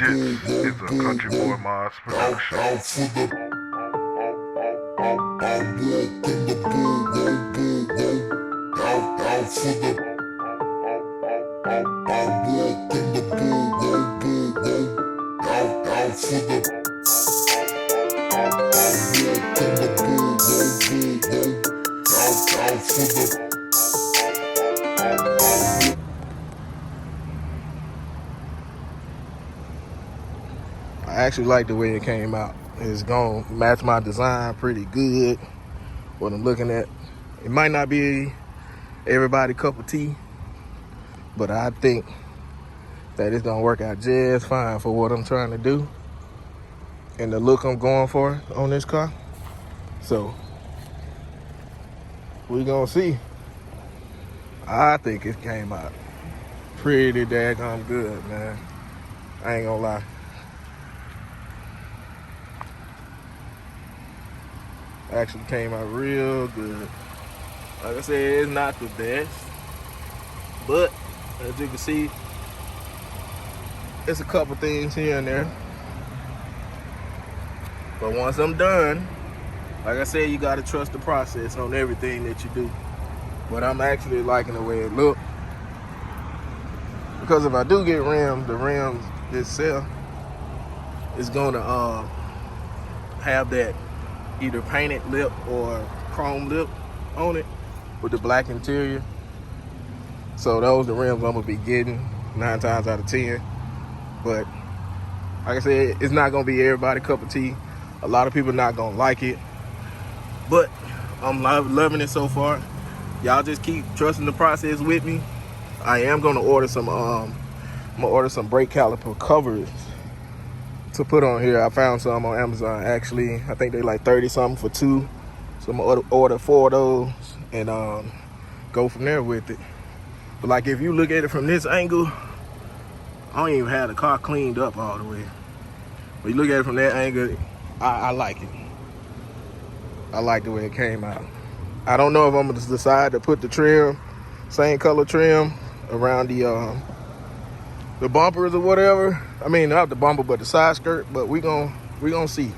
This is a CountryBoyModz production. I actually like the way it came out. It's gonna match my design pretty good. What I'm looking at, it might not be everybody's cup of tea, but I think that it's gonna work out just fine for what I'm trying to do and the look I'm going for on this car. So we gonna see. I think it came out pretty daggone good, man. I ain't gonna lie. Actually came out real good. Like I said, it's not the best, but as you can see, it's a couple things here and there. But once I'm done, like I said, you gotta trust the process on everything that you do. But I'm actually liking the way it looks, because if I do get rims, the rims itself is gonna have that either painted lip or chrome lip on it with the black interior. So those are the rims I'm gonna be getting 9 times out of 10. But like I said, it's not gonna be everybody's cup of tea. A lot of people not gonna like it, but I'm loving it so far. Y'all just keep trusting the process with me. I am gonna order some brake caliper covers to put on here. I found some on Amazon actually. I think they like 30 something for 2. So I'm gonna order 4 of those and go from there with it. But like if you look at it from this angle, I don't even have the car cleaned up all the way. But you look at it from that angle, I like it. I like the way it came out. I don't know if I'm gonna decide to put the trim, same color trim, around the bumpers or whatever. I mean, not the bumper, but the side skirt. But we gonna see.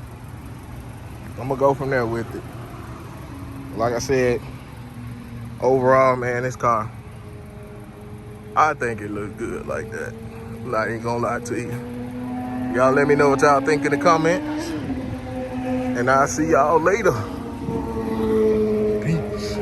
I'm gonna go from there with it. Like I said, overall, man, this car, I think it looks good like that. I'm not even gonna lie to you. Y'all let me know what y'all think in the comments, and I'll see y'all later. Peace.